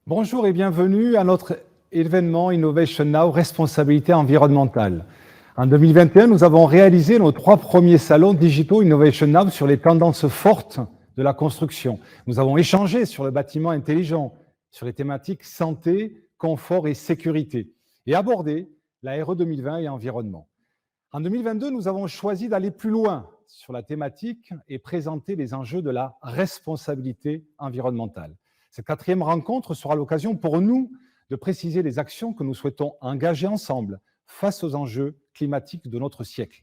Bonjour et bienvenue à notre événement Innovation Now, responsabilité environnementale. En 2021, nous avons réalisé nos 3 premiers salons Digital Innovation Now sur les tendances fortes de la construction. Nous avons échangé sur le bâtiment intelligent, sur les thématiques santé, confort et sécurité, et abordé la RE 2020 et environnement. En 2022, nous avons choisi d'aller plus loin sur la thématique et présenter les enjeux de la responsabilité environnementale. Cette 4e rencontre sera l'occasion pour nous de préciser les actions que nous souhaitons engager ensemble face aux enjeux climatiques de notre siècle.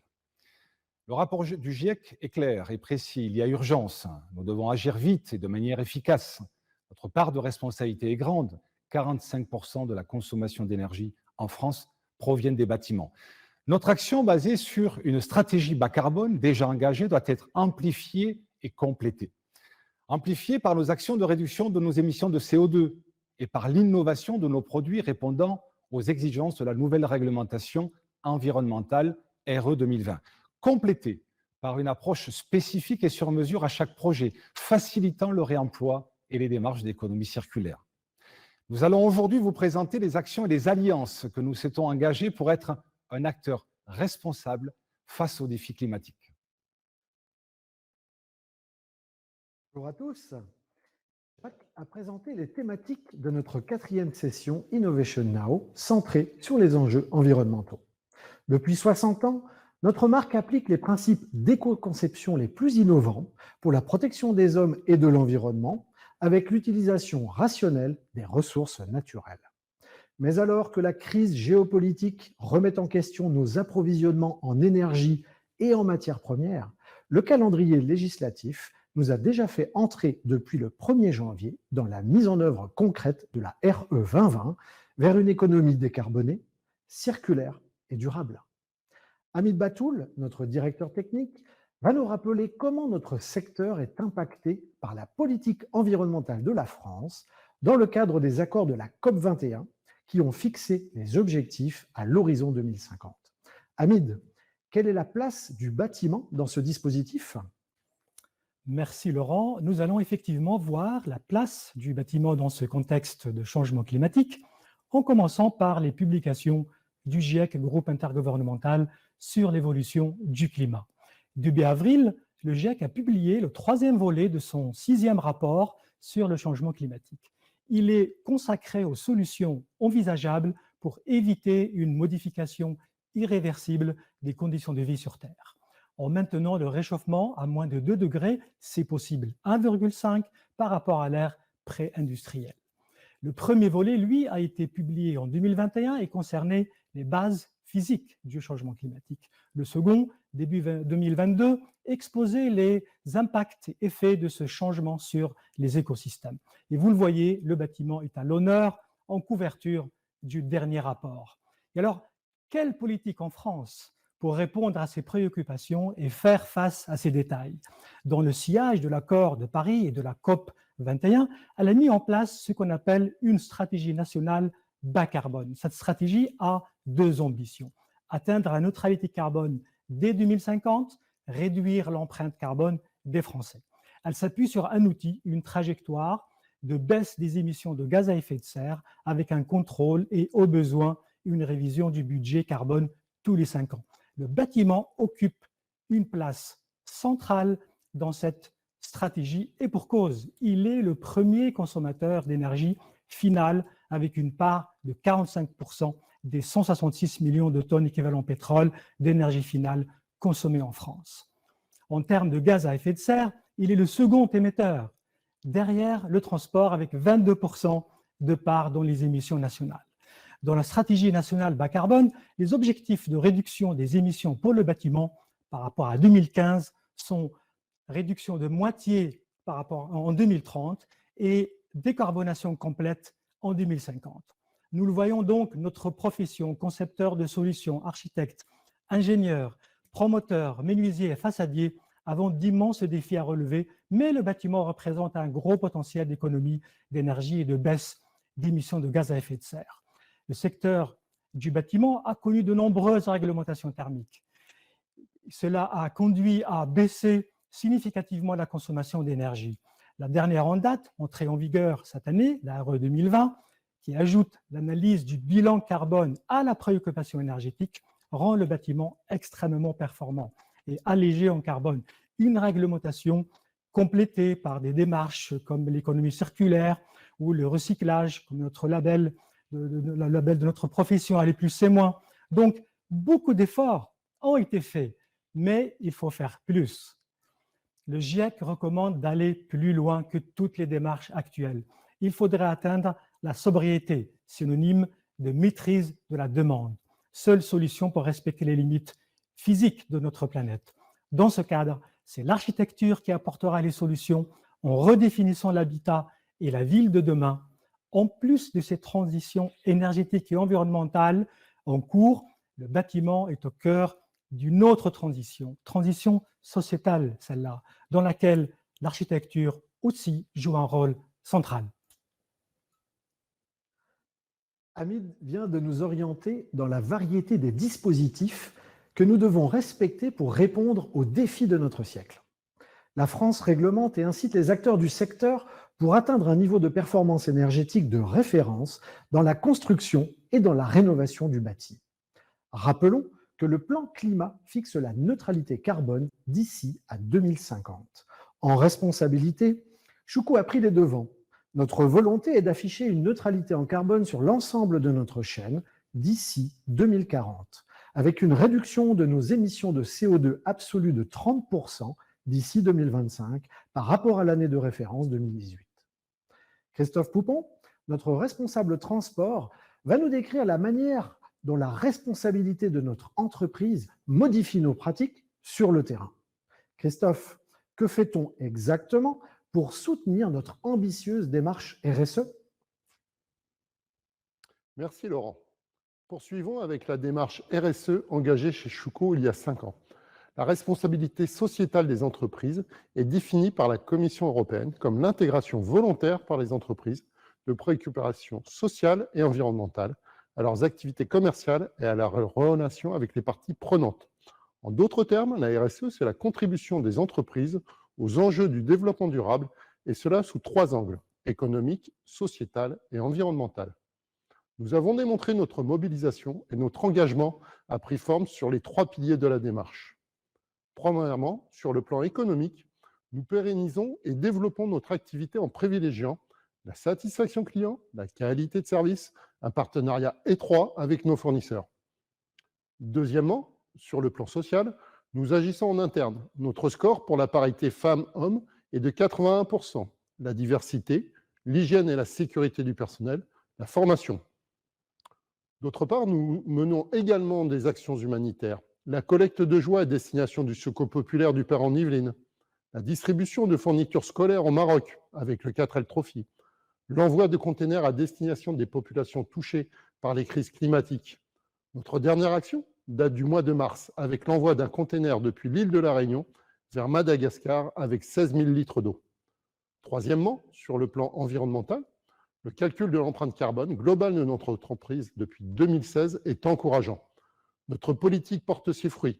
Le rapport du GIEC est clair et précis, il y a urgence. Nous devons agir vite et de manière efficace. Notre part de responsabilité est grande. 45% de la consommation d'énergie en France proviennent des bâtiments. Notre action basée sur une stratégie bas carbone déjà engagée doit être amplifiée et complétée. Amplifiée par nos actions de réduction de nos émissions de CO2 et par l'innovation de nos produits répondant aux exigences de la nouvelle réglementation environnementale RE 2020. Complétée par une approche spécifique et sur mesure à chaque projet, facilitant le réemploi et les démarches d'économie circulaire. Nous allons aujourd'hui vous présenter les actions et les alliances que nous souhaitons engager pour être un acteur responsable face aux défis climatiques. Bonjour à tous. Jacques a présenté les thématiques de notre 4e session Innovation Now, centrée sur les enjeux environnementaux. Depuis 60 ans, notre marque applique les principes d'éco-conception les plus innovants pour la protection des hommes et de l'environnement, avec l'utilisation rationnelle des ressources naturelles. Mais alors que la crise géopolitique remet en question nos approvisionnements en énergie et en matières premières, le calendrier législatif nous a déjà fait entrer depuis le 1er janvier dans la mise en œuvre concrète de la RE 2020 vers une économie décarbonée, circulaire et durable. Hamid Batoul, notre directeur technique, va nous rappeler comment notre secteur est impacté par la politique environnementale de la France dans le cadre des accords de la COP21 qui ont fixé les objectifs à l'horizon 2050. Hamid, quelle est la place du bâtiment dans ce dispositif ? Merci Laurent. Nous allons effectivement voir la place du bâtiment dans ce contexte de changement climatique, en commençant par les publications du GIEC, groupe intergouvernemental sur l'évolution du climat. Début avril, le GIEC a publié le 3e volet de son 6e rapport sur le changement climatique. Il est consacré aux solutions envisageables pour éviter une modification irréversible des conditions de vie sur Terre. En maintenant le réchauffement à moins de 2 degrés, c'est possible, 1,5 par rapport à l'ère pré-industrielle. Le premier volet, lui, a été publié en 2021 et concernait les bases physiques du changement climatique. Le second, début 2022, exposait les impacts et effets de ce changement sur les écosystèmes. Et vous le voyez, le bâtiment est à l'honneur en couverture du dernier rapport. Et alors, quelle politique en France pour répondre à ces préoccupations et faire face à ces détails? Dans le sillage de l'accord de Paris et de la COP 21, elle a mis en place ce qu'on appelle une stratégie nationale bas carbone. Cette stratégie a 2 ambitions. Atteindre la neutralité carbone dès 2050, réduire l'empreinte carbone des Français. Elle s'appuie sur un outil, une trajectoire de baisse des émissions de gaz à effet de serre avec un contrôle et au besoin une révision du budget carbone tous les 5 ans. Le bâtiment occupe une place centrale dans cette stratégie et pour cause, il est le premier consommateur d'énergie finale avec une part de 45% des 166 millions de tonnes équivalent pétrole d'énergie finale consommée en France. En termes de gaz à effet de serre, il est le second émetteur, derrière le transport avec 22% de part dans les émissions nationales. Dans la stratégie nationale bas carbone, les objectifs de réduction des émissions pour le bâtiment par rapport à 2015 sont réduction de moitié par rapport en 2030 et décarbonation complète en 2050. Nous le voyons donc, notre profession, concepteur de solutions, architecte, ingénieur, promoteur, menuisier et façadier, avons d'immenses défis à relever, mais le bâtiment représente un gros potentiel d'économie, d'énergie et de baisse d'émissions de gaz à effet de serre. Le secteur du bâtiment a connu de nombreuses réglementations thermiques. Cela a conduit à baisser significativement la consommation d'énergie. La dernière en date, entrée en vigueur cette année, la RE 2020, qui ajoute l'analyse du bilan carbone à la préoccupation énergétique, rend le bâtiment extrêmement performant et allégé en carbone. Une réglementation complétée par des démarches comme l'économie circulaire ou le recyclage, comme notre label, le label de notre profession, aller plus c'est moins. Donc, beaucoup d'efforts ont été faits, mais il faut faire plus. Le GIEC recommande d'aller plus loin que toutes les démarches actuelles. Il faudrait atteindre la sobriété, synonyme de maîtrise de la demande, seule solution pour respecter les limites physiques de notre planète. Dans ce cadre, c'est l'architecture qui apportera les solutions en redéfinissant l'habitat et la ville de demain. En plus de ces transitions énergétiques et environnementales en cours, le bâtiment est au cœur d'une autre transition sociétale, celle-là, dans laquelle l'architecture aussi joue un rôle central. Hamid vient de nous orienter dans la variété des dispositifs que nous devons respecter pour répondre aux défis de notre siècle. La France réglemente et incite les acteurs du secteur pour atteindre un niveau de performance énergétique de référence dans la construction et dans la rénovation du bâti. Rappelons que le plan climat fixe la neutralité carbone d'ici à 2050. En responsabilité, Chouco a pris les devants. Notre volonté est d'afficher une neutralité en carbone sur l'ensemble de notre chaîne d'ici 2040, avec une réduction de nos émissions de CO2 absolue de 30% d'ici 2025 par rapport à l'année de référence 2018. Christophe Poupon, notre responsable transport, va nous décrire la manière dont la responsabilité de notre entreprise modifie nos pratiques sur le terrain. Christophe, que fait-on exactement pour soutenir notre ambitieuse démarche RSE? Merci Laurent. Poursuivons avec la démarche RSE engagée chez Chouco il y a 5 ans. La responsabilité sociétale des entreprises est définie par la Commission européenne comme l'intégration volontaire par les entreprises de préoccupations sociales et environnementales à leurs activités commerciales et à leurs relations avec les parties prenantes. En d'autres termes, la RSE, c'est la contribution des entreprises aux enjeux du développement durable, et cela sous 3 angles, économique, sociétal et environnemental. Nous avons démontré notre mobilisation et notre engagement a pris forme sur les 3 piliers de la démarche. Premièrement, sur le plan économique, nous pérennisons et développons notre activité en privilégiant la satisfaction client, la qualité de service, un partenariat étroit avec nos fournisseurs. Deuxièmement, sur le plan social, nous agissons en interne. Notre score pour la parité femmes-hommes est de 81%. La diversité, l'hygiène et la sécurité du personnel, la formation. D'autre part, nous menons également des actions humanitaires. La collecte de joie à destination du Secours populaire du Père en Yvelines, la distribution de fournitures scolaires au Maroc avec le 4L Trophy, l'envoi de containers à destination des populations touchées par les crises climatiques. Notre dernière action date du mois de mars avec l'envoi d'un container depuis l'île de la Réunion vers Madagascar avec 16 000 litres d'eau. Troisièmement, sur le plan environnemental, le calcul de l'empreinte carbone globale de notre entreprise depuis 2016 est encourageant. Notre politique porte ses fruits.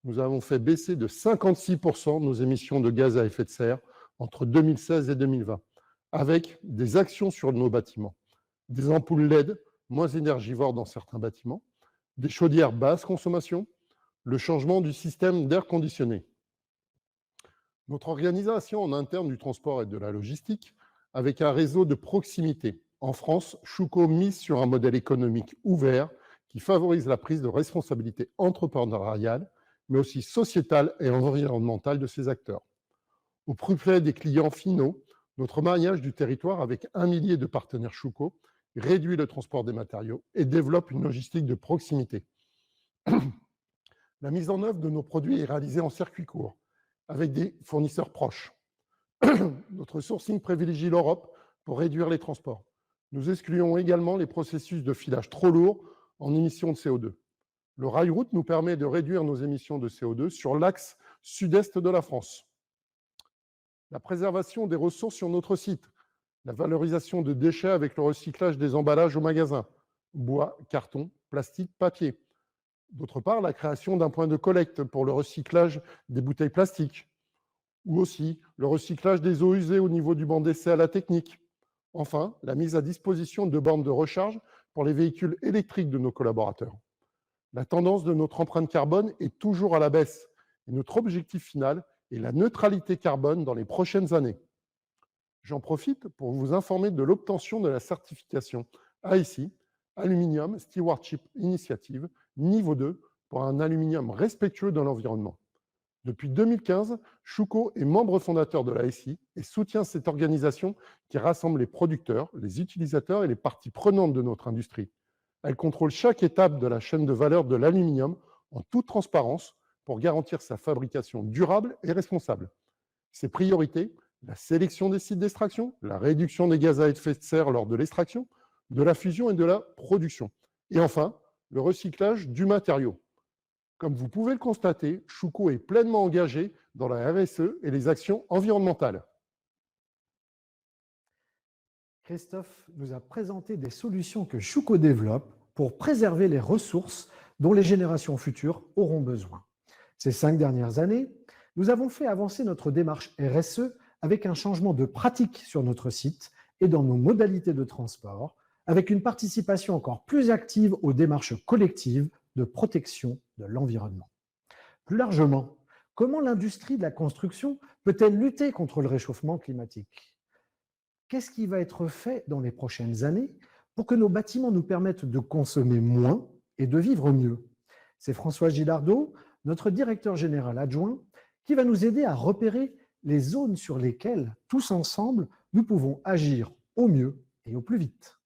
Nous avons fait baisser de 56% nos émissions de gaz à effet de serre entre 2016 et 2020, avec des actions sur nos bâtiments. Des ampoules LED moins énergivores dans certains bâtiments, des chaudières basse consommation, le changement du système d'air conditionné. Notre organisation en interne du transport et de la logistique, avec un réseau de proximité. En France, Chouco mise sur un modèle économique ouvert qui favorise la prise de responsabilité entrepreneuriale, mais aussi sociétale et environnementale de ses acteurs. Au plus près des clients finaux, notre maillage du territoire avec 1 millier de partenaires Chouco réduit le transport des matériaux et développe une logistique de proximité. La mise en œuvre de nos produits est réalisée en circuit court, avec des fournisseurs proches. Notre sourcing privilégie l'Europe pour réduire les transports. Nous excluons également les processus de filage trop lourds en émissions de CO2. Le rail-route nous permet de réduire nos émissions de CO2 sur l'axe sud-est de la France. La préservation des ressources sur notre site, la valorisation de déchets avec le recyclage des emballages au magasin, bois, carton, plastique, papier. D'autre part, la création d'un point de collecte pour le recyclage des bouteilles plastiques ou aussi le recyclage des eaux usées au niveau du banc d'essai à la technique. Enfin, la mise à disposition de bornes de recharge pour les véhicules électriques de nos collaborateurs. La tendance de notre empreinte carbone est toujours à la baisse et notre objectif final est la neutralité carbone dans les prochaines années. J'en profite pour vous informer de l'obtention de la certification ASI, Aluminium Stewardship Initiative, niveau 2, pour un aluminium respectueux de l'environnement. Depuis 2015, Schuko est membre fondateur de l'ASI et soutient cette organisation qui rassemble les producteurs, les utilisateurs et les parties prenantes de notre industrie. Elle contrôle chaque étape de la chaîne de valeur de l'aluminium en toute transparence pour garantir sa fabrication durable et responsable. Ses priorités, la sélection des sites d'extraction, la réduction des gaz à effet de serre lors de l'extraction, de la fusion et de la production. Et enfin, le recyclage du matériau. Comme vous pouvez le constater, Schuko est pleinement engagé dans la RSE et les actions environnementales. Christophe nous a présenté des solutions que Schuko développe pour préserver les ressources dont les générations futures auront besoin. Ces 5 dernières années, nous avons fait avancer notre démarche RSE avec un changement de pratique sur notre site et dans nos modalités de transport, avec une participation encore plus active aux démarches collectives de protection de l'environnement. Plus largement, comment l'industrie de la construction peut-elle lutter contre le réchauffement climatique ? Qu'est-ce qui va être fait dans les prochaines années pour que nos bâtiments nous permettent de consommer moins et de vivre mieux? C'est François Gilardot, notre directeur général adjoint, qui va nous aider à repérer les zones sur lesquelles, tous ensemble, nous pouvons agir au mieux et au plus vite.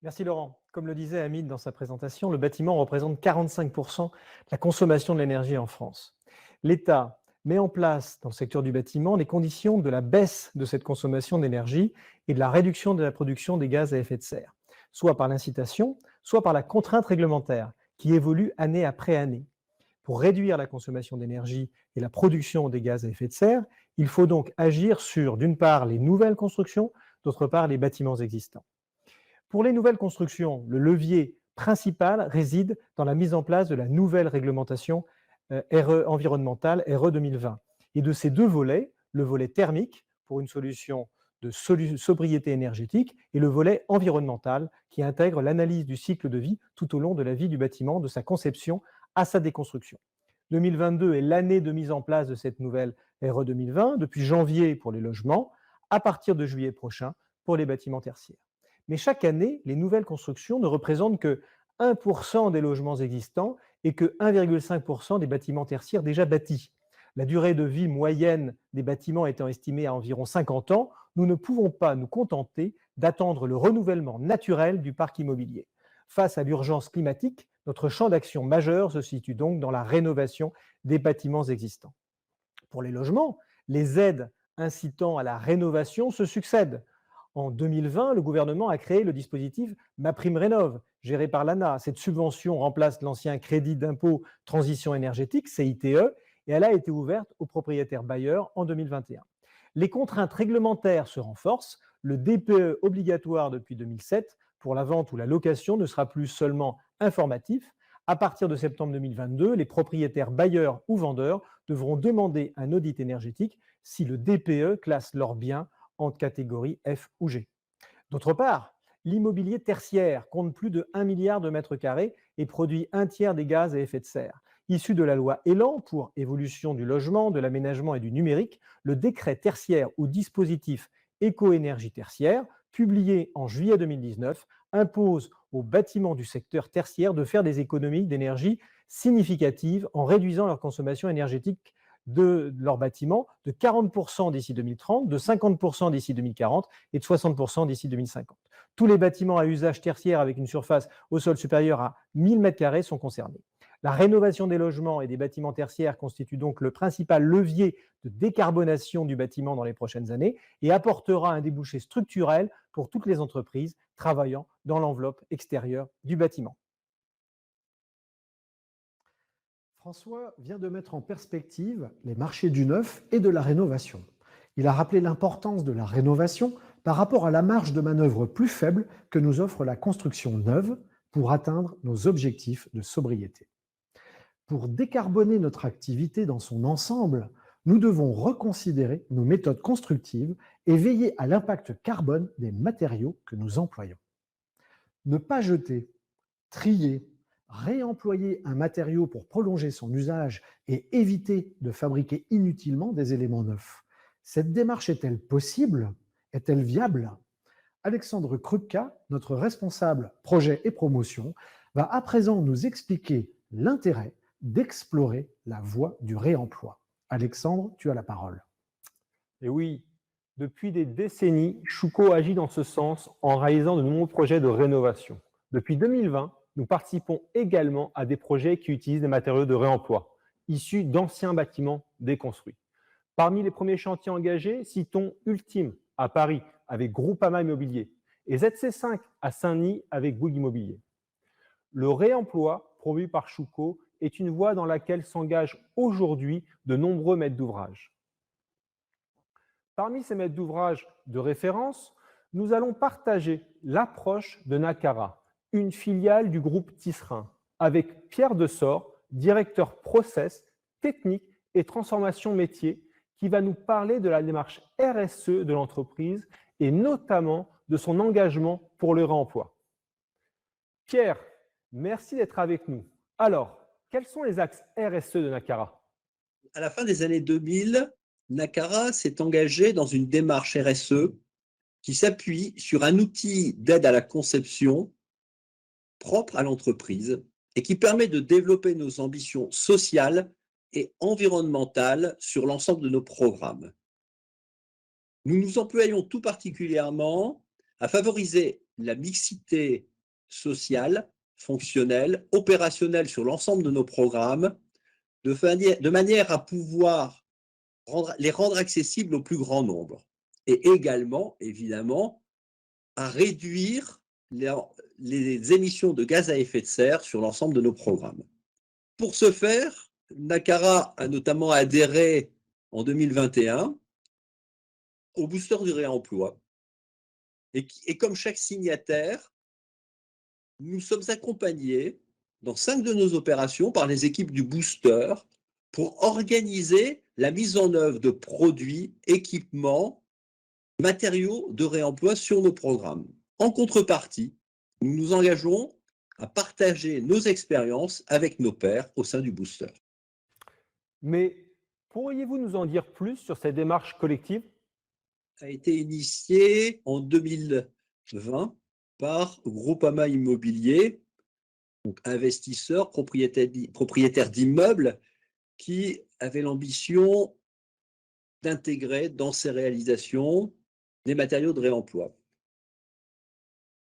Merci Laurent. Comme le disait Hamid dans sa présentation, le bâtiment représente 45% de la consommation de l'énergie en France. L'État met en place dans le secteur du bâtiment les conditions de la baisse de cette consommation d'énergie et de la réduction de la production des gaz à effet de serre, soit par l'incitation, soit par la contrainte réglementaire qui évolue année après année. Pour réduire la consommation d'énergie et la production des gaz à effet de serre, il faut donc agir sur, d'une part, les nouvelles constructions, d'autre part, les bâtiments existants. Pour les nouvelles constructions, le levier principal réside dans la mise en place de la nouvelle réglementation environnementale RE 2020. Et de ces deux volets, le volet thermique pour une solution de sobriété énergétique et le volet environnemental qui intègre l'analyse du cycle de vie tout au long de la vie du bâtiment, de sa conception à sa déconstruction. 2022 est l'année de mise en place de cette nouvelle RE 2020, depuis janvier pour les logements, à partir de juillet prochain pour les bâtiments tertiaires. Mais chaque année, les nouvelles constructions ne représentent que 1% des logements existants et que 1,5% des bâtiments tertiaires déjà bâtis. La durée de vie moyenne des bâtiments étant estimée à environ 50 ans, nous ne pouvons pas nous contenter d'attendre le renouvellement naturel du parc immobilier. Face à l'urgence climatique, notre champ d'action majeur se situe donc dans la rénovation des bâtiments existants. Pour les logements, les aides incitant à la rénovation se succèdent. En 2020, le gouvernement a créé le dispositif MaPrimeRénov', géré par l'ANA. Cette subvention remplace l'ancien crédit d'impôt transition énergétique, CITE, et elle a été ouverte aux propriétaires bailleurs en 2021. Les contraintes réglementaires se renforcent. Le DPE obligatoire depuis 2007 pour la vente ou la location ne sera plus seulement informatif. À partir de septembre 2022, les propriétaires bailleurs ou vendeurs devront demander un audit énergétique si le DPE classe leurs biens en catégorie F ou G. D'autre part, l'immobilier tertiaire compte plus de 1 milliard de mètres carrés et produit un tiers des gaz à effet de serre. Issu de la loi Elan pour évolution du logement, de l'aménagement et du numérique, le décret tertiaire ou dispositif éco-énergie tertiaire, publié en juillet 2019, impose aux bâtiments du secteur tertiaire de faire des économies d'énergie significatives en réduisant leur consommation énergétique de leurs bâtiments de 40% d'ici 2030, de 50% d'ici 2040 et de 60% d'ici 2050. Tous les bâtiments à usage tertiaire avec une surface au sol supérieure à 1000 m² sont concernés. La rénovation des logements et des bâtiments tertiaires constitue donc le principal levier de décarbonation du bâtiment dans les prochaines années et apportera un débouché structurel pour toutes les entreprises travaillant dans l'enveloppe extérieure du bâtiment. François vient de mettre en perspective les marchés du neuf et de la rénovation. Il a rappelé l'importance de la rénovation par rapport à la marge de manœuvre plus faible que nous offre la construction neuve pour atteindre nos objectifs de sobriété. Pour décarboner notre activité dans son ensemble, nous devons reconsidérer nos méthodes constructives et veiller à l'impact carbone des matériaux que nous employons. Ne pas jeter, trier, réemployer un matériau pour prolonger son usage et éviter de fabriquer inutilement des éléments neufs. Cette démarche est-elle possible? Est-elle viable? Alexandre Krupka, notre responsable projet et promotion, va à présent nous expliquer l'intérêt d'explorer la voie du réemploi. Alexandre, tu as la parole. Et oui, depuis des décennies, Schuko agit dans ce sens en réalisant de nombreux projets de rénovation. Depuis 2020, nous participons également à des projets qui utilisent des matériaux de réemploi, issus d'anciens bâtiments déconstruits. Parmi les premiers chantiers engagés, citons Ultime à Paris avec Groupama Immobilier et ZC5 à Saint-Denis avec Bouygues Immobilier. Le réemploi promu par Schuko est une voie dans laquelle s'engagent aujourd'hui de nombreux maîtres d'ouvrage. Parmi ces maîtres d'ouvrage de référence, nous allons partager l'approche de Nacara, une filiale du groupe Tisserand, avec Pierre Dessort, directeur process, technique et transformation métier, qui va nous parler de la démarche RSE de l'entreprise et notamment de son engagement pour le réemploi. Pierre, merci d'être avec nous. Alors, quels sont les axes RSE de Nacara? À la fin des années 2000, Nacara s'est engagé dans une démarche RSE qui s'appuie sur un outil d'aide à la conception propre à l'entreprise et qui permet de développer nos ambitions sociales et environnementales sur l'ensemble de nos programmes. Nous nous employons tout particulièrement à favoriser la mixité sociale, fonctionnelle, opérationnelle sur l'ensemble de nos programmes, de manière à pouvoir les rendre accessibles au plus grand nombre. Et également, évidemment, à réduire les émissions de gaz à effet de serre sur l'ensemble de nos programmes. Pour ce faire, Nacara a notamment adhéré en 2021 au booster du réemploi. Et comme chaque signataire, nous sommes accompagnés dans 5 de nos opérations par les équipes du booster pour organiser la mise en œuvre de produits, équipements, matériaux de réemploi sur nos programmes. En contrepartie, nous nous engageons à partager nos expériences avec nos pairs au sein du booster. Mais pourriez-vous nous en dire plus sur cette démarche collective? A été initiée en 2020 par Groupama Immobilier, donc investisseur, propriétaire d'immeubles, qui avait l'ambition d'intégrer dans ses réalisations des matériaux de réemploi.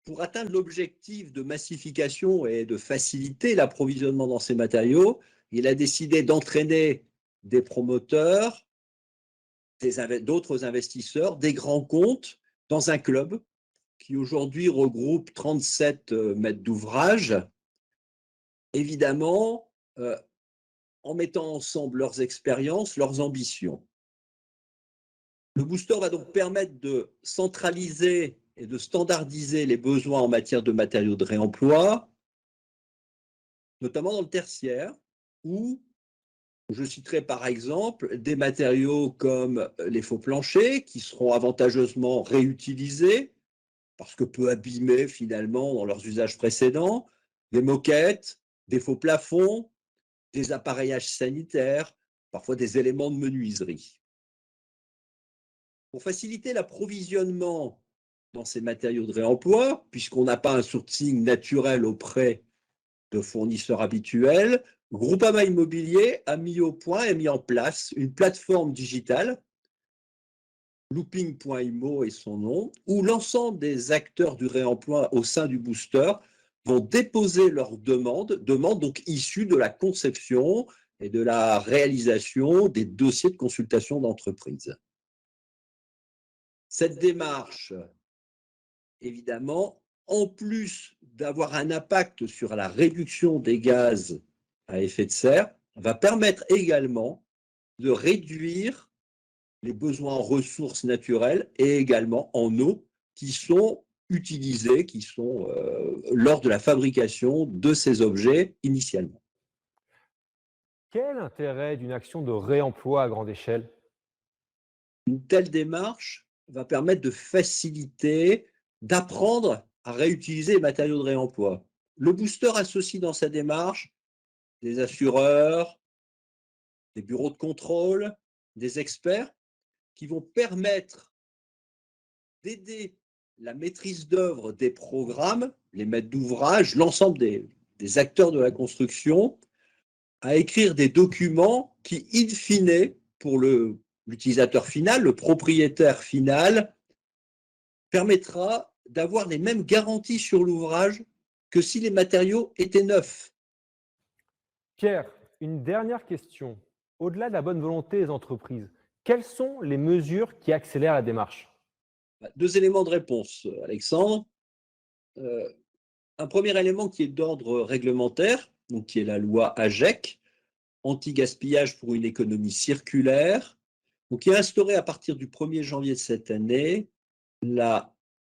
Pour atteindre l'objectif de massification et de faciliter l'approvisionnement dans ces matériaux, il a décidé d'entraîner des promoteurs, d'autres investisseurs, des grands comptes dans un club qui aujourd'hui regroupe 37 maîtres d'ouvrage, évidemment en mettant ensemble leurs expériences, leurs ambitions. Le booster va donc permettre de centraliser et de standardiser les besoins en matière de matériaux de réemploi, notamment dans le tertiaire, où je citerai par exemple des matériaux comme les faux planchers qui seront avantageusement réutilisés parce que peu abîmés finalement dans leurs usages précédents, des moquettes, des faux plafonds, des appareillages sanitaires, parfois des éléments de menuiserie. Pour faciliter l'approvisionnement dans ces matériaux de réemploi, puisqu'on n'a pas un sourcing naturel auprès de fournisseurs habituels, Groupama Immobilier a mis au point et mis en place une plateforme digitale, looping.immo est son nom, où l'ensemble des acteurs du réemploi au sein du booster vont déposer leurs demandes donc issues de la conception et de la réalisation des dossiers de consultation d'entreprise. Cette démarche, évidemment, en plus d'avoir un impact sur la réduction des gaz à effet de serre, va permettre également de réduire les besoins en ressources naturelles et également en eau qui sont utilisés, lors de la fabrication de ces objets initialement. Quel est l'intérêt d'une action de réemploi à grande échelle? Une telle démarche va permettre de faciliter, d'apprendre à réutiliser les matériaux de réemploi. Le booster associe dans sa démarche des assureurs, des bureaux de contrôle, des experts qui vont permettre d'aider la maîtrise d'œuvre des programmes, les maîtres d'ouvrage, l'ensemble des acteurs de la construction, à écrire des documents qui, in fine, pour l'utilisateur final, le propriétaire final, permettra d'avoir les mêmes garanties sur l'ouvrage que si les matériaux étaient neufs. Pierre, une dernière question. Au-delà de la bonne volonté des entreprises, quelles sont les mesures qui accélèrent la démarche? Deux éléments de réponse, Alexandre. Un premier élément qui est d'ordre réglementaire, donc qui est la loi AGEC, anti-gaspillage pour une économie circulaire, donc qui a instauré à partir du 1er janvier de cette année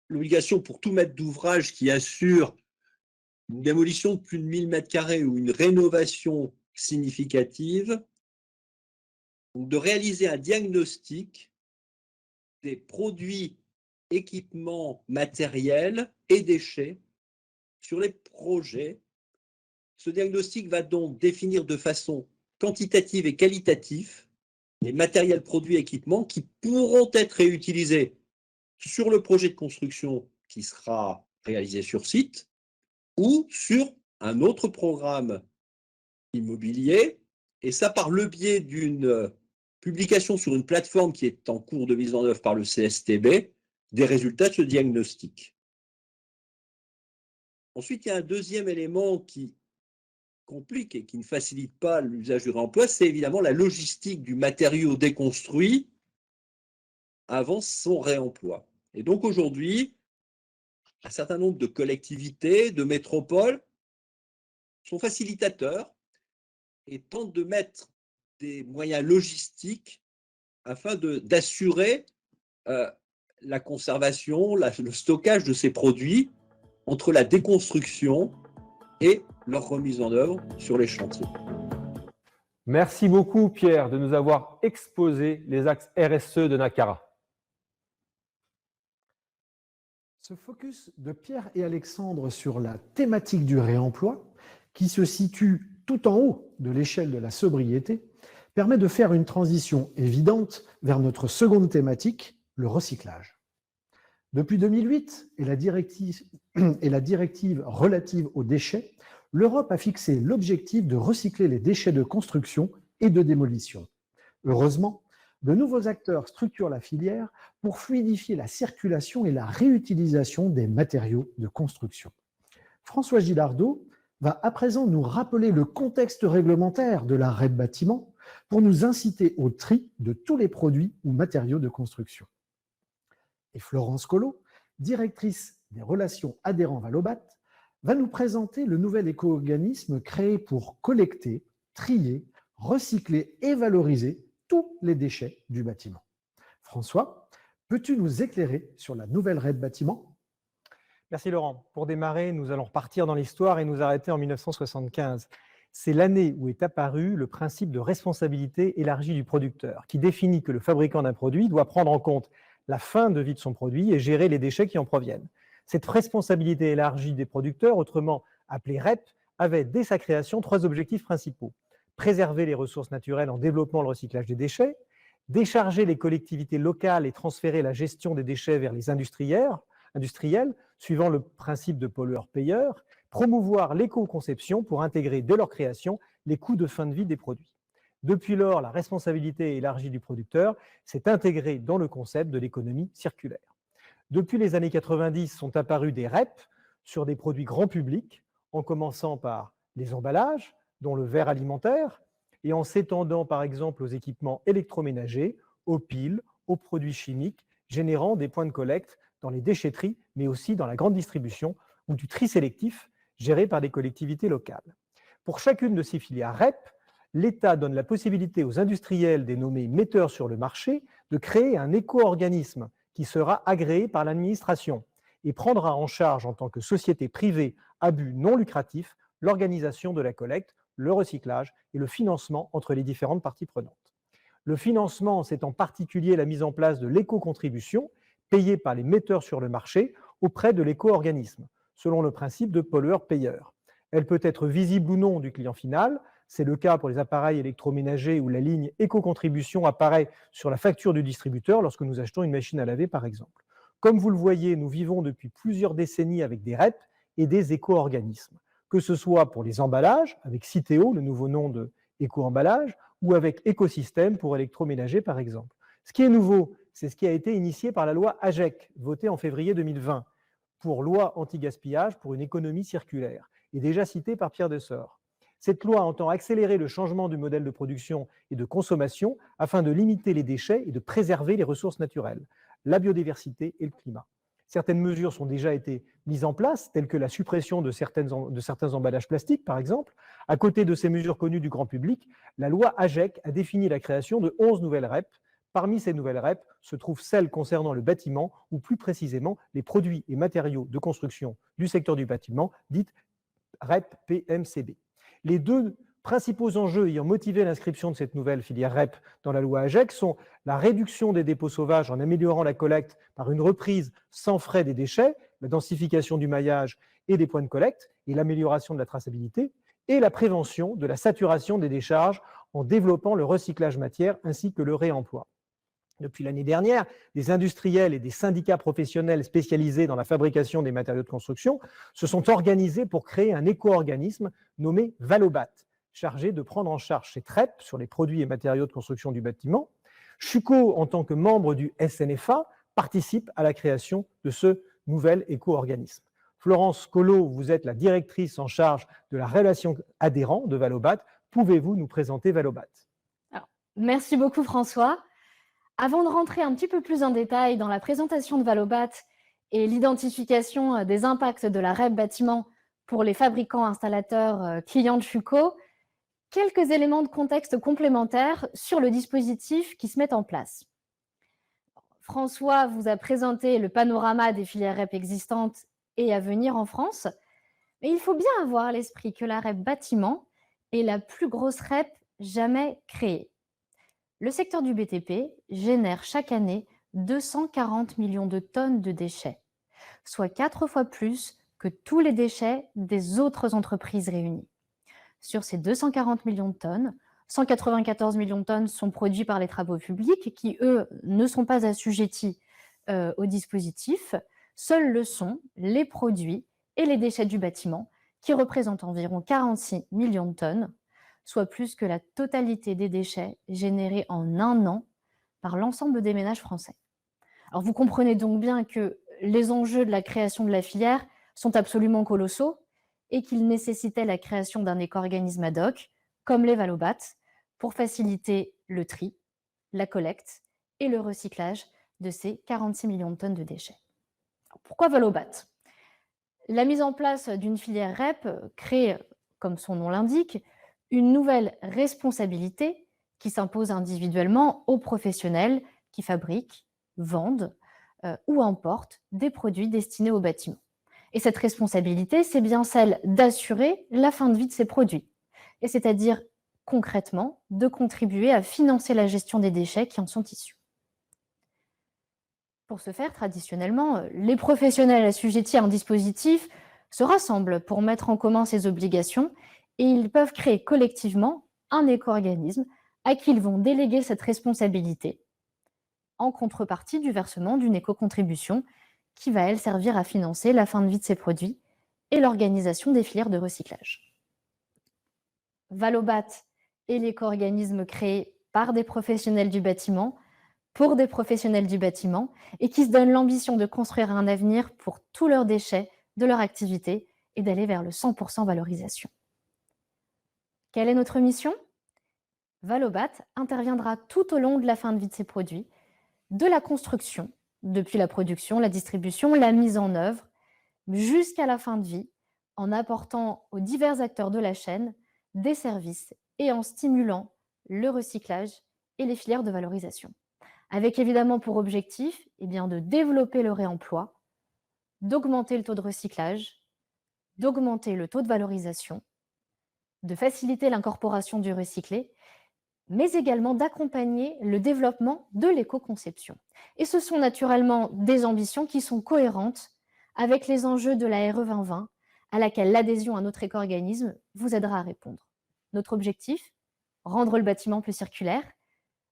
l'obligation pour tout maître d'ouvrage qui assure une démolition de plus de 1000 m² ou une rénovation significative, donc de réaliser un diagnostic des produits, équipements, matériels et déchets sur les projets. Ce diagnostic va donc définir de façon quantitative et qualitative les matériels, produits et équipements qui pourront être réutilisés sur le projet de construction qui sera réalisé sur site ou sur un autre programme immobilier, et ça par le biais d'une publication sur une plateforme qui est en cours de mise en œuvre par le CSTB, des résultats de ce diagnostic. Ensuite, il y a un deuxième élément qui complique et qui ne facilite pas l'usage du réemploi, c'est évidemment la logistique du matériau déconstruit avant son réemploi. Et donc aujourd'hui, un certain nombre de collectivités, de métropoles sont facilitateurs et tentent de mettre des moyens logistiques afin d'assurer la conservation, le stockage de ces produits entre la déconstruction et leur remise en œuvre sur les chantiers. Merci beaucoup Pierre de nous avoir exposé les axes RSE de Nacara. Ce focus de Pierre et Alexandre sur la thématique du réemploi, qui se situe tout en haut de l'échelle de la sobriété, permet de faire une transition évidente vers notre seconde thématique, le recyclage. Depuis 2008 et la directive relative aux déchets, l'Europe a fixé l'objectif de recycler les déchets de construction et de démolition. Heureusement, de nouveaux acteurs structurent la filière pour fluidifier la circulation et la réutilisation des matériaux de construction. François Gilardeau va à présent nous rappeler le contexte réglementaire de la REP bâtiment pour nous inciter au tri de tous les produits ou matériaux de construction. Et Florence Collot, directrice des relations adhérents Valobat, va nous présenter le nouvel éco-organisme créé pour collecter, trier, recycler et valoriser tous les déchets du bâtiment. François, peux-tu nous éclairer sur la nouvelle REP bâtiment ? Merci Laurent. Pour démarrer, nous allons repartir dans l'histoire et nous arrêter en 1975. C'est l'année où est apparu le principe de responsabilité élargie du producteur, qui définit que le fabricant d'un produit doit prendre en compte la fin de vie de son produit et gérer les déchets qui en proviennent. Cette responsabilité élargie des producteurs, autrement appelée REP, avait dès sa création 3 objectifs principaux. Préserver les ressources naturelles en développant le recyclage des déchets, décharger les collectivités locales et transférer la gestion des déchets vers les industriels, suivant le principe de pollueur-payeur, promouvoir l'éco-conception pour intégrer dès leur création les coûts de fin de vie des produits. Depuis lors, la responsabilité élargie du producteur s'est intégrée dans le concept de l'économie circulaire. Depuis les années 90, sont apparus des REP sur des produits grand public, en commençant par les emballages, dont le verre alimentaire, et en s'étendant par exemple aux équipements électroménagers, aux piles, aux produits chimiques, générant des points de collecte dans les déchetteries, mais aussi dans la grande distribution ou du tri sélectif géré par des collectivités locales. Pour chacune de ces filières REP, l'État donne la possibilité aux industriels dénommés metteurs sur le marché de créer un éco-organisme qui sera agréé par l'administration et prendra en charge en tant que société privée à but non lucratif l'organisation de la collecte le recyclage et le financement entre les différentes parties prenantes. Le financement, c'est en particulier la mise en place de l'éco-contribution payée par les metteurs sur le marché auprès de l'éco-organisme, selon le principe de pollueur-payeur. Elle peut être visible ou non du client final. C'est le cas pour les appareils électroménagers où la ligne éco-contribution apparaît sur la facture du distributeur lorsque nous achetons une machine à laver, par exemple. Comme vous le voyez, nous vivons depuis plusieurs décennies avec des REP et des éco-organismes, que ce soit pour les emballages, avec Citeo, le nouveau nom de éco-emballage, ou avec Écosystème pour électroménager, par exemple. Ce qui est nouveau, c'est ce qui a été initié par la loi AGEC, votée en février 2020, pour loi anti-gaspillage pour une économie circulaire, et déjà citée par Pierre Dessort. Cette loi entend accélérer le changement du modèle de production et de consommation afin de limiter les déchets et de préserver les ressources naturelles, la biodiversité et le climat. Certaines mesures sont déjà été mises en place, telles que la suppression de certains emballages plastiques, par exemple. À côté de ces mesures connues du grand public, la loi AGEC a défini la création de 11 nouvelles REP. Parmi ces nouvelles REP se trouvent celles concernant le bâtiment, ou plus précisément les produits et matériaux de construction du secteur du bâtiment, dites REP PMCB. Les deux principaux enjeux ayant motivé l'inscription de cette nouvelle filière REP dans la loi AGEC sont la réduction des dépôts sauvages en améliorant la collecte par une reprise sans frais des déchets, la densification du maillage et des points de collecte et l'amélioration de la traçabilité, et la prévention de la saturation des décharges en développant le recyclage matière ainsi que le réemploi. Depuis l'année dernière, des industriels et des syndicats professionnels spécialisés dans la fabrication des matériaux de construction se sont organisés pour créer un éco-organisme nommé Valobat, chargé de prendre en charge cette REP sur les produits et matériaux de construction du bâtiment. Schuco, en tant que membre du SNFA, participe à la création de ce nouvel éco-organisme. Florence Collot, vous êtes la directrice en charge de la relation adhérent de Valobat. Pouvez-vous nous présenter Valobat? Alors, merci beaucoup François. Avant de rentrer un petit peu plus en détail dans la présentation de Valobat et l'identification des impacts de la REP bâtiment pour les fabricants, installateurs, clients de Schuco, quelques éléments de contexte complémentaires sur le dispositif qui se met en place. François vous a présenté le panorama des filières REP existantes et à venir en France, mais il faut bien avoir à l'esprit que la REP bâtiment est la plus grosse REP jamais créée. Le secteur du BTP génère chaque année 240 millions de tonnes de déchets, soit 4 fois plus que tous les déchets des autres entreprises réunies. Sur ces 240 millions de tonnes, 194 millions de tonnes sont produits par les travaux publics qui, eux, ne sont pas assujettis au dispositif. Seuls le sont les produits et les déchets du bâtiment qui représentent environ 46 millions de tonnes, soit plus que la totalité des déchets générés en un an par l'ensemble des ménages français. Alors vous comprenez donc bien que les enjeux de la création de la filière sont absolument colossaux et qu'il nécessitait la création d'un éco-organisme ad hoc, comme les Valobat, pour faciliter le tri, la collecte et le recyclage de ces 46 millions de tonnes de déchets. Alors pourquoi Valobat? La mise en place d'une filière REP crée, comme son nom l'indique, une nouvelle responsabilité qui s'impose individuellement aux professionnels qui fabriquent, vendent ou importent des produits destinés au bâtiment. Et cette responsabilité, c'est bien celle d'assurer la fin de vie de ces produits, et c'est-à-dire concrètement de contribuer à financer la gestion des déchets qui en sont issus. Pour ce faire, traditionnellement, les professionnels assujettis à un dispositif se rassemblent pour mettre en commun ces obligations et ils peuvent créer collectivement un éco-organisme à qui ils vont déléguer cette responsabilité en contrepartie du versement d'une éco-contribution qui va, elle, servir à financer la fin de vie de ces produits et l'organisation des filières de recyclage. Valobat est l'éco-organisme créé par des professionnels du bâtiment, pour des professionnels du bâtiment, et qui se donnent l'ambition de construire un avenir pour tous leurs déchets de leur activité et d'aller vers le 100% valorisation. Quelle est notre mission? Valobat interviendra tout au long de la fin de vie de ces produits, de la construction, depuis la production, la distribution, la mise en œuvre, jusqu'à la fin de vie, en apportant aux divers acteurs de la chaîne des services et en stimulant le recyclage et les filières de valorisation. Avec évidemment pour objectif de développer le réemploi, d'augmenter le taux de recyclage, d'augmenter le taux de valorisation, de faciliter l'incorporation du recyclé, mais également d'accompagner le développement de l'éco-conception. Et ce sont naturellement des ambitions qui sont cohérentes avec les enjeux de la RE 2020, à laquelle l'adhésion à notre éco-organisme vous aidera à répondre. Notre objectif, rendre le bâtiment plus circulaire.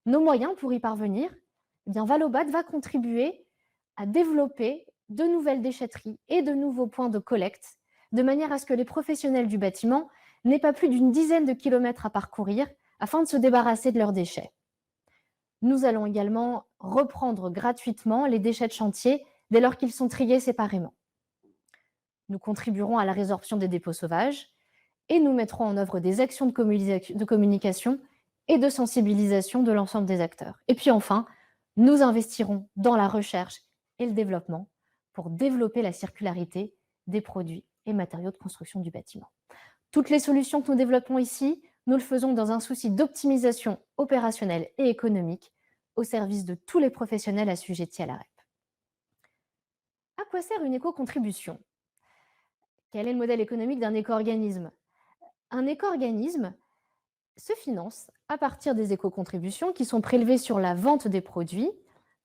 Nos moyens pour y parvenir, eh bien, Valobat va contribuer à développer de nouvelles déchetteries et de nouveaux points de collecte, de manière à ce que les professionnels du bâtiment n'aient pas plus d'une dizaine de kilomètres à parcourir afin de se débarrasser de leurs déchets. Nous allons également reprendre gratuitement les déchets de chantier dès lors qu'ils sont triés séparément. Nous contribuerons à la résorption des dépôts sauvages et nous mettrons en œuvre des actions de communication et de sensibilisation de l'ensemble des acteurs. Et puis enfin, nous investirons dans la recherche et le développement pour développer la circularité des produits et matériaux de construction du bâtiment. Toutes les solutions que nous développons ici, nous le faisons dans un souci d'optimisation opérationnelle et économique au service de tous les professionnels assujettis à la REP. À quoi sert une éco-contribution? Quel est le modèle économique d'un éco-organisme? Un éco-organisme se finance à partir des éco-contributions qui sont prélevées sur la vente des produits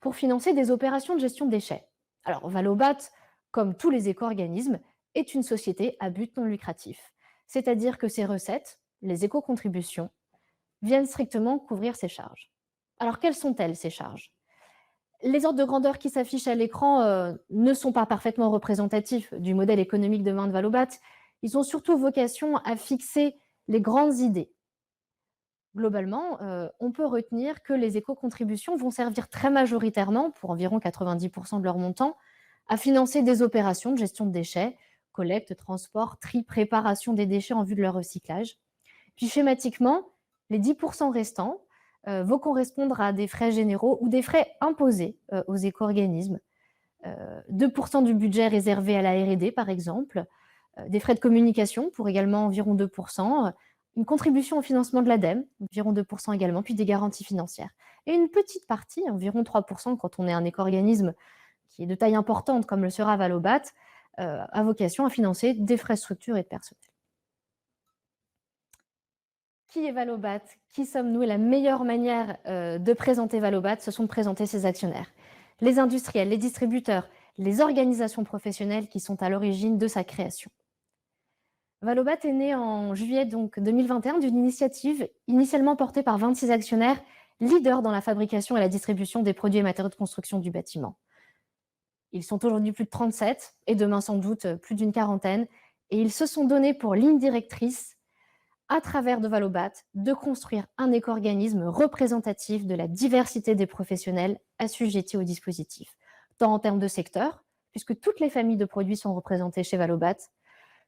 pour financer des opérations de gestion de déchets. Alors, Valobat, comme tous les éco-organismes, est une société à but non lucratif. C'est-à-dire que ces recettes, les éco-contributions, viennent strictement couvrir ces charges. Alors, quelles sont-elles, ces charges? Les ordres de grandeur qui s'affichent à l'écran ne sont pas parfaitement représentatifs du modèle économique de demain de Valobat. Ils ont surtout vocation à fixer les grandes idées. Globalement, on peut retenir que les éco-contributions vont servir très majoritairement, pour environ 90% de leur montant, à financer des opérations de gestion de déchets, collecte, transport, tri, préparation des déchets en vue de leur recyclage. Puis schématiquement, les 10% restants vont correspondre à des frais généraux ou des frais imposés aux éco-organismes. 2% du budget réservé à la R&D, par exemple, des frais de communication pour également environ 2%, une contribution au financement de l'ADEME, environ 2% également, puis des garanties financières. Et une petite partie, environ 3% quand on est un éco-organisme qui est de taille importante, comme le sera Valobat, a vocation à financer des frais de structure et de personnel. Qui est Valobat? Qui sommes-nous? Et la meilleure manière de présenter Valobat, ce sont de présenter ses actionnaires. Les industriels, les distributeurs, les organisations professionnelles qui sont à l'origine de sa création. Valobat est né en juillet 2021 d'une initiative initialement portée par 26 actionnaires leaders dans la fabrication et la distribution des produits et matériaux de construction du bâtiment. Ils sont aujourd'hui plus de 37 et demain sans doute plus d'une quarantaine, et ils se sont donnés pour ligne directrice à travers de Valobat, de construire un éco-organisme représentatif de la diversité des professionnels assujettis au dispositif, tant en termes de secteur, puisque toutes les familles de produits sont représentées chez Valobat,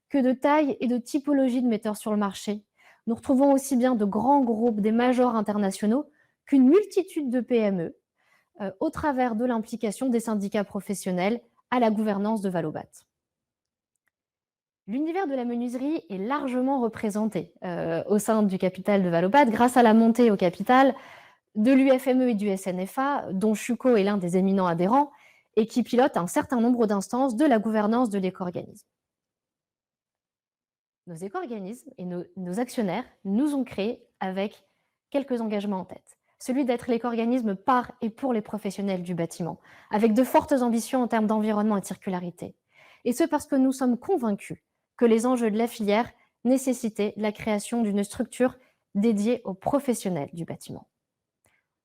que de taille et de typologie de metteurs sur le marché. Nous retrouvons aussi bien de grands groupes, des majors internationaux, qu'une multitude de PME, au travers de l'implication des syndicats professionnels à la gouvernance de Valobat. L'univers de la menuiserie est largement représenté au sein du capital de Valobat grâce à la montée au capital de l'UFME et du SNFA, dont Chuco est l'un des éminents adhérents et qui pilote un certain nombre d'instances de la gouvernance de l'éco-organisme. Nos éco-organismes et nos actionnaires nous ont créés avec quelques engagements en tête. Celui d'être l'éco-organisme par et pour les professionnels du bâtiment, avec de fortes ambitions en termes d'environnement et de circularité. Et ce parce que nous sommes convaincus que les enjeux de la filière nécessitaient la création d'une structure dédiée aux professionnels du bâtiment.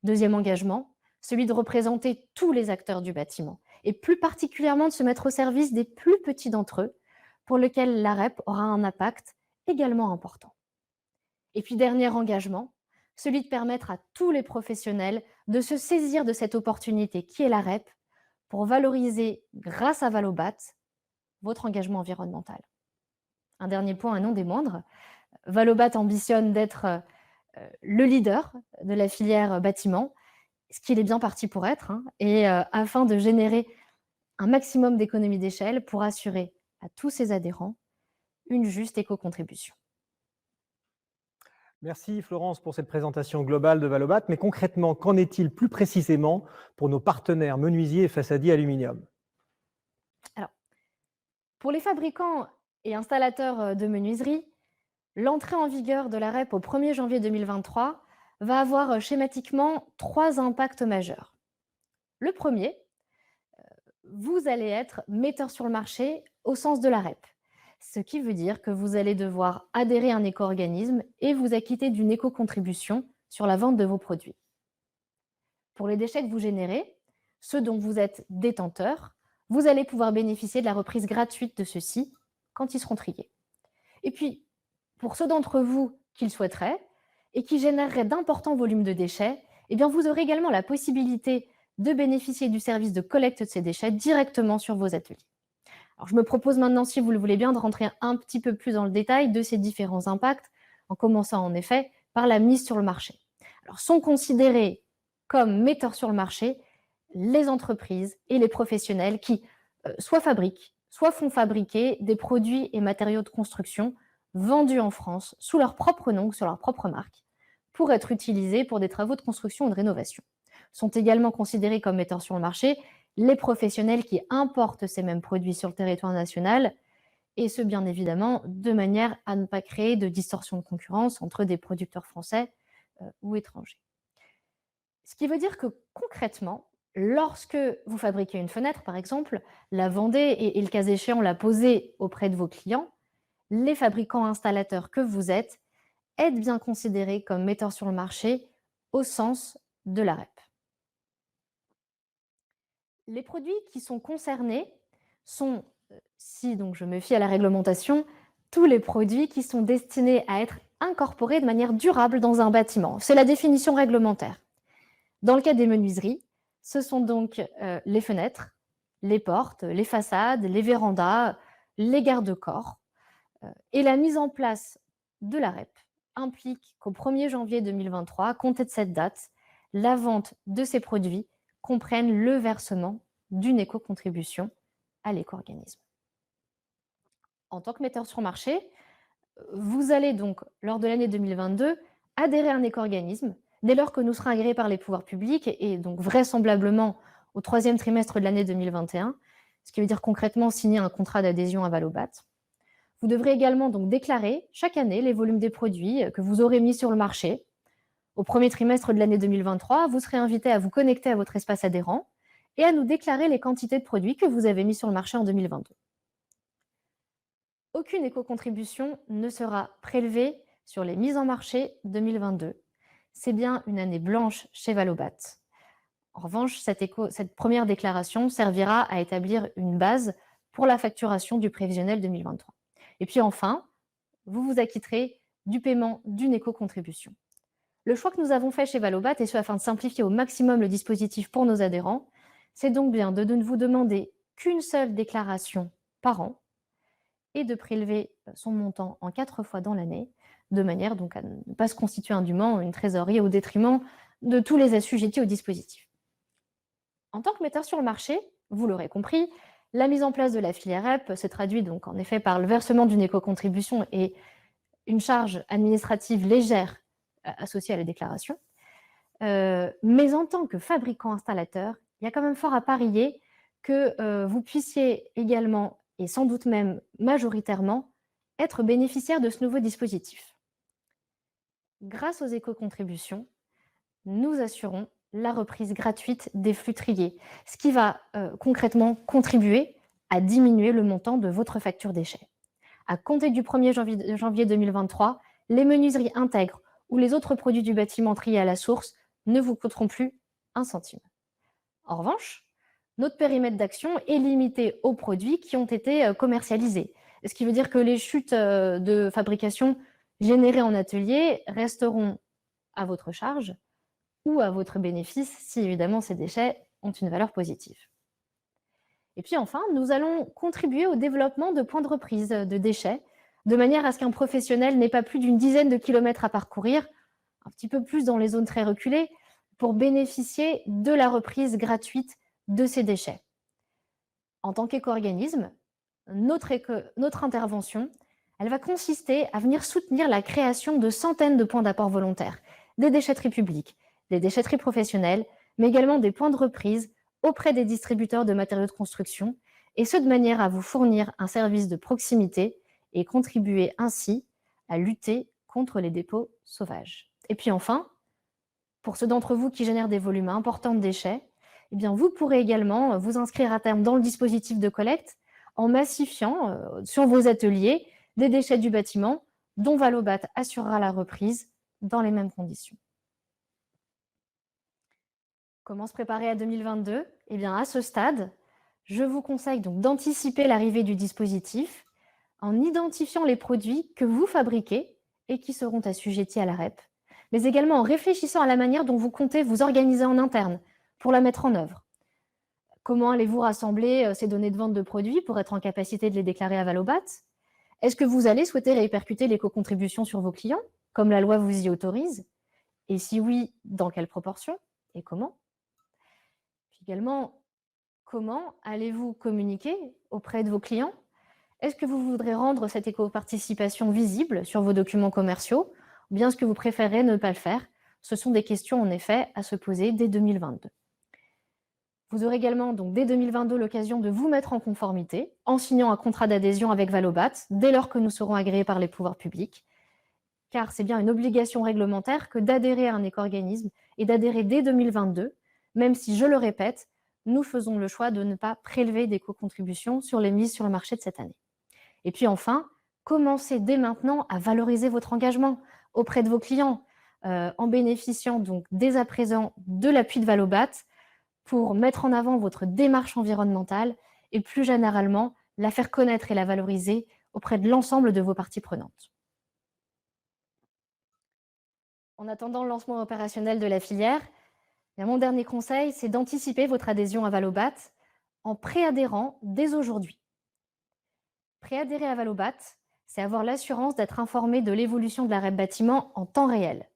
Deuxième engagement, celui de représenter tous les acteurs du bâtiment, et plus particulièrement de se mettre au service des plus petits d'entre eux, pour lesquels la REP aura un impact également important. Et puis dernier engagement, celui de permettre à tous les professionnels de se saisir de cette opportunité qui est la REP pour valoriser, grâce à Valobat, votre engagement environnemental. Un dernier point, et non des moindres, Valobat ambitionne d'être le leader de la filière bâtiment, ce qu'il est bien parti pour être, et afin de générer un maximum d'économies d'échelle pour assurer à tous ses adhérents une juste éco-contribution. Merci Florence pour cette présentation globale de Valobat, mais concrètement, qu'en est-il plus précisément pour nos partenaires menuisiers et façadiers aluminium? Alors, pour les fabricants et installateurs de menuiserie, L'entrée en vigueur de la REP au 1er janvier 2023 va avoir schématiquement 3 impacts majeurs. Le premier, vous allez être metteur sur le marché au sens de la REP, ce qui veut dire que vous allez devoir adhérer à un éco-organisme et vous acquitter d'une éco-contribution sur la vente de vos produits. Pour les déchets que vous générez, ceux dont vous êtes détenteur, vous allez pouvoir bénéficier de la reprise gratuite de ceux-ci quand ils seront triés. Et puis, pour ceux d'entre vous qui le souhaiteraient et qui généreraient d'importants volumes de déchets, eh bien, vous aurez également la possibilité de bénéficier du service de collecte de ces déchets directement sur vos ateliers. Alors, je me propose maintenant, si vous le voulez bien, de rentrer un petit peu plus dans le détail de ces différents impacts, en commençant en effet par la mise sur le marché. Alors, sont considérés comme metteurs sur le marché les entreprises et les professionnels qui soit fabriquent, soit font fabriquer des produits et matériaux de construction vendus en France sous leur propre nom, sur leur propre marque, pour être utilisés pour des travaux de construction ou de rénovation. Sont également considérés comme metteurs sur le marché les professionnels qui importent ces mêmes produits sur le territoire national, et ce, bien évidemment, de manière à ne pas créer de distorsion de concurrence entre des producteurs français ou étrangers. Ce qui veut dire que concrètement, lorsque vous fabriquez une fenêtre, par exemple, la vendez et le cas échéant, la posez auprès de vos clients, les fabricants installateurs que vous êtes bien considérés comme metteurs sur le marché au sens de la REP. Les produits qui sont concernés sont, si donc je me fie à la réglementation, tous les produits qui sont destinés à être incorporés de manière durable dans un bâtiment. C'est la définition réglementaire. Dans le cas des menuiseries, ce sont donc les fenêtres, les portes, les façades, les vérandas, les garde-corps. Et la mise en place de la REP implique qu'au 1er janvier 2023, compté de cette date, la vente de ces produits comprenne le versement d'une éco-contribution à l'éco-organisme. En tant que metteur sur marché, vous allez donc, lors de l'année 2022, adhérer à un éco-organisme dès lors que nous serons agréés par les pouvoirs publics et donc vraisemblablement au 3e trimestre de l'année 2021, ce qui veut dire concrètement signer un contrat d'adhésion à Valobat. Vous devrez également donc déclarer chaque année les volumes des produits que vous aurez mis sur le marché. Au 1er trimestre de l'année 2023, vous serez invité à vous connecter à votre espace adhérent et à nous déclarer les quantités de produits que vous avez mis sur le marché en 2022. Aucune éco-contribution ne sera prélevée sur les mises en marché 2022. C'est bien une année blanche chez Valobat. En revanche, cette première déclaration servira à établir une base pour la facturation du prévisionnel 2023. Et puis enfin, vous vous acquitterez du paiement d'une éco-contribution. Le choix que nous avons fait chez Valobat, et ce afin de simplifier au maximum le dispositif pour nos adhérents, c'est donc bien de ne vous demander qu'une seule déclaration par an et de prélever son montant en 4 fois dans l'année, de manière donc à ne pas se constituer indûment une trésorerie au détriment de tous les assujettis au dispositif. En tant que metteur sur le marché, vous l'aurez compris, la mise en place de la filière REP se traduit donc en effet par le versement d'une éco-contribution et une charge administrative légère associée à la déclaration. Mais en tant que fabricant installateur, il y a quand même fort à parier que vous puissiez également, et sans doute même majoritairement, être bénéficiaire de ce nouveau dispositif. Grâce aux éco-contributions, nous assurons la reprise gratuite des flux triés, ce qui va concrètement contribuer à diminuer le montant de votre facture déchets. À compter du 1er janvier 2023, les menuiseries intègres ou les autres produits du bâtiment triés à la source ne vous coûteront plus 1 centime. En revanche, notre périmètre d'action est limité aux produits qui ont été commercialisés, ce qui veut dire que les chutes de fabrication générées en atelier resteront à votre charge ou à votre bénéfice si évidemment ces déchets ont une valeur positive. Et puis enfin, nous allons contribuer au développement de points de reprise de déchets, de manière à ce qu'un professionnel n'ait pas plus d'une dizaine de kilomètres à parcourir, un petit peu plus dans les zones très reculées, pour bénéficier de la reprise gratuite de ces déchets. En tant qu'éco-organisme, notre intervention, elle va consister à venir soutenir la création de centaines de points d'apport volontaires, des déchetteries publiques, des déchetteries professionnelles, mais également des points de reprise auprès des distributeurs de matériaux de construction, et ce de manière à vous fournir un service de proximité et contribuer ainsi à lutter contre les dépôts sauvages. Et puis enfin, pour ceux d'entre vous qui génèrent des volumes importants de déchets, eh bien, vous pourrez également vous inscrire à terme dans le dispositif de collecte en massifiant sur vos ateliers des déchets du bâtiment dont Valobat assurera la reprise dans les mêmes conditions. Comment se préparer à 2022 ? Eh bien, à ce stade, je vous conseille donc d'anticiper l'arrivée du dispositif en identifiant les produits que vous fabriquez et qui seront assujettis à la REP, mais également en réfléchissant à la manière dont vous comptez vous organiser en interne pour la mettre en œuvre. Comment allez-vous rassembler ces données de vente de produits pour être en capacité de les déclarer à Valobat ? Est-ce que vous allez souhaiter répercuter l'éco-contribution sur vos clients, comme la loi vous y autorise ? Et si oui, dans quelle proportion et comment ? Puis également, comment allez-vous communiquer auprès de vos clients ? Est-ce que vous voudrez rendre cette éco-participation visible sur vos documents commerciaux ou bien est-ce que vous préférez ne pas le faire ? Ce sont des questions en effet à se poser dès 2022. Vous aurez également donc dès 2022 l'occasion de vous mettre en conformité en signant un contrat d'adhésion avec Valobat dès lors que nous serons agréés par les pouvoirs publics, car c'est bien une obligation réglementaire que d'adhérer à un éco-organisme et d'adhérer dès 2022, même si, je le répète, nous faisons le choix de ne pas prélever d'éco-contributions sur les mises sur le marché de cette année. Et puis enfin, commencez dès maintenant à valoriser votre engagement auprès de vos clients en bénéficiant donc dès à présent de l'appui de Valobat pour mettre en avant votre démarche environnementale et plus généralement la faire connaître et la valoriser auprès de l'ensemble de vos parties prenantes. En attendant le lancement opérationnel de la filière, mon dernier conseil, c'est d'anticiper votre adhésion à Valobat en préadhérant dès aujourd'hui. Préadhérer à Valobat, c'est avoir l'assurance d'être informé de l'évolution de la REP bâtiment en temps réel.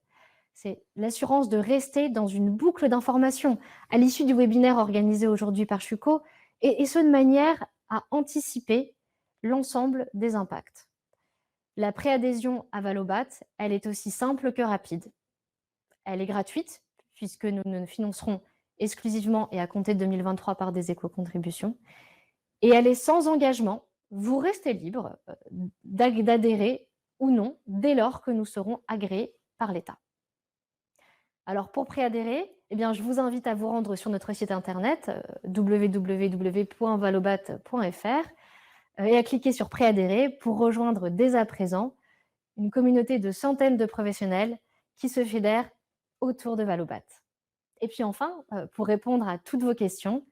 C'est l'assurance de rester dans une boucle d'information à l'issue du webinaire organisé aujourd'hui par Schuko et ce de manière à anticiper l'ensemble des impacts. La préadhésion à Valobat, elle est aussi simple que rapide. Elle est gratuite puisque nous ne financerons exclusivement et à compter de 2023 par des éco-contributions. Et elle est sans engagement. Vous restez libre d'adhérer ou non dès lors que nous serons agréés par l'État. Alors pour préadhérer, eh bien, je vous invite à vous rendre sur notre site internet www.valobat.fr et à cliquer sur préadhérer pour rejoindre dès à présent une communauté de centaines de professionnels qui se fédèrent autour de Valobat. Et puis enfin, pour répondre à toutes vos questions,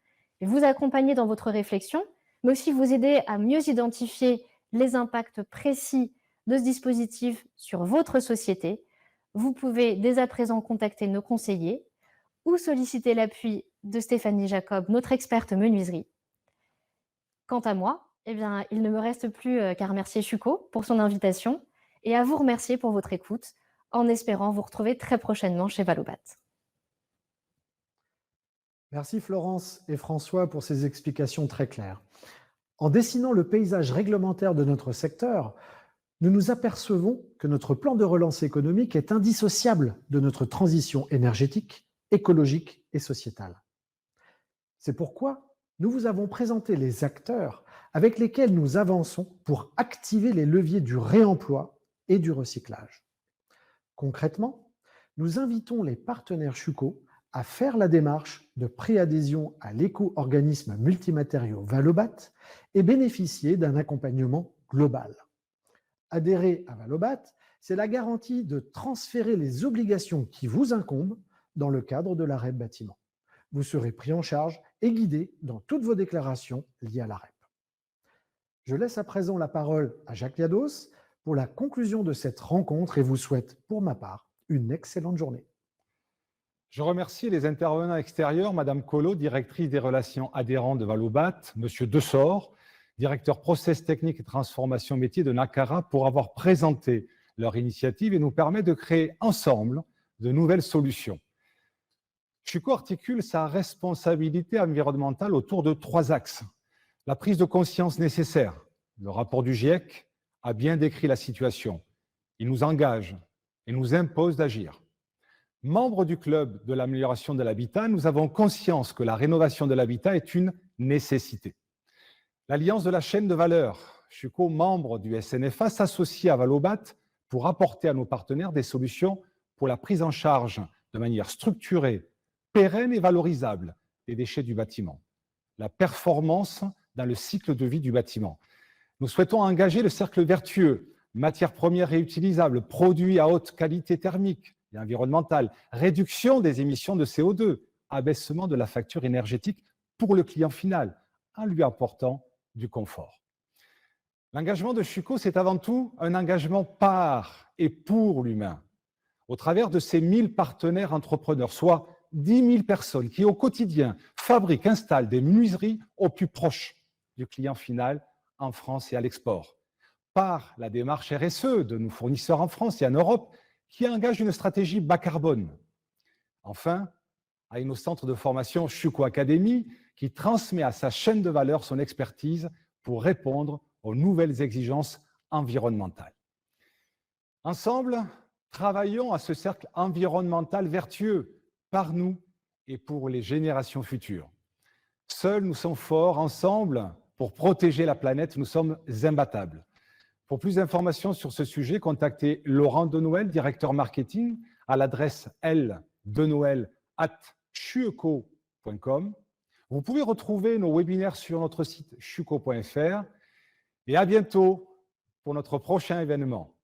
vous accompagner dans votre réflexion, mais aussi vous aider à mieux identifier les impacts précis de ce dispositif sur votre société, vous pouvez dès à présent contacter nos conseillers ou solliciter l'appui de Stéphanie Jacob, notre experte menuiserie. Quant à moi, eh bien, il ne me reste plus qu'à remercier Schuko pour son invitation et à vous remercier pour votre écoute, en espérant vous retrouver très prochainement chez Valobat. Merci Florence et François pour ces explications très claires. En dessinant le paysage réglementaire de notre secteur, nous nous apercevons que notre plan de relance économique est indissociable de notre transition énergétique, écologique et sociétale. C'est pourquoi nous vous avons présenté les acteurs avec lesquels nous avançons pour activer les leviers du réemploi et du recyclage. Concrètement, nous invitons les partenaires Schuko à faire la démarche de préadhésion à l'éco-organisme multimatériaux Valobat et bénéficier d'un accompagnement global. Adhérer à Valobat, c'est la garantie de transférer les obligations qui vous incombent dans le cadre de la REP bâtiment. Vous serez pris en charge et guidé dans toutes vos déclarations liées à la REP. Je laisse à présent la parole à Jacques Liados pour la conclusion de cette rencontre et vous souhaite, pour ma part, une excellente journée. Je remercie les intervenants extérieurs, Madame Collot, directrice des relations adhérentes de Valobat, Monsieur Dessort, directeur process technique et transformation métier de Nacara, pour avoir présenté leur initiative et nous permet de créer ensemble de nouvelles solutions. Schuko articule sa responsabilité environnementale autour de 3 axes. La prise de conscience nécessaire. Le rapport du GIEC a bien décrit la situation. Il nous engage et nous impose d'agir. Membres du club de l'amélioration de l'habitat, nous avons conscience que la rénovation de l'habitat est une nécessité. L'Alliance de la chaîne de valeur, Schuko, membre du SNFA, s'associe à Valobat pour apporter à nos partenaires des solutions pour la prise en charge de manière structurée, pérenne et valorisable des déchets du bâtiment, la performance dans le cycle de vie du bâtiment. Nous souhaitons engager le cercle vertueux, matières premières réutilisables, produits à haute qualité thermique et environnementale, réduction des émissions de CO2, abaissement de la facture énergétique pour le client final, en lui apportant du confort. L'engagement de Schüco, c'est avant tout un engagement par et pour l'humain, au travers de ces 1000 partenaires entrepreneurs, soit 10 000 personnes qui, au quotidien, fabriquent, installent des menuiseries au plus proche du client final en France et à l'export. Par la démarche RSE de nos fournisseurs en France et en Europe, qui engage une stratégie bas carbone. Enfin, avec nos centres de formation Schüco Academy, qui transmet à sa chaîne de valeur son expertise pour répondre aux nouvelles exigences environnementales. Ensemble, travaillons à ce cercle environnemental vertueux par nous et pour les générations futures. Seuls, nous sommes forts. Ensemble, pour protéger la planète, nous sommes imbattables. Pour plus d'informations sur ce sujet, contactez Laurent Denoël, directeur marketing, à l'adresse ldenoël@schüco.com. Vous pouvez retrouver nos webinaires sur notre site schüco.fr. Et à bientôt pour notre prochain événement.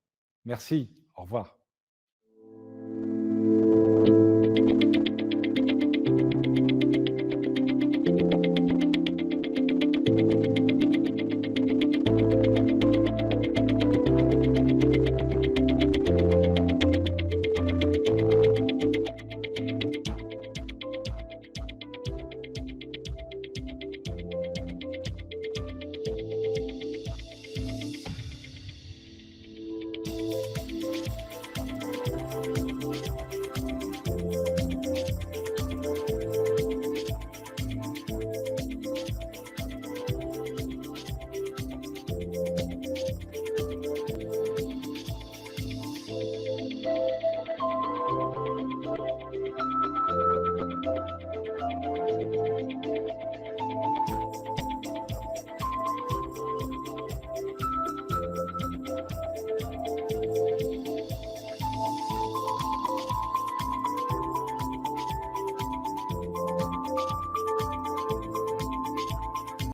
Merci, au revoir.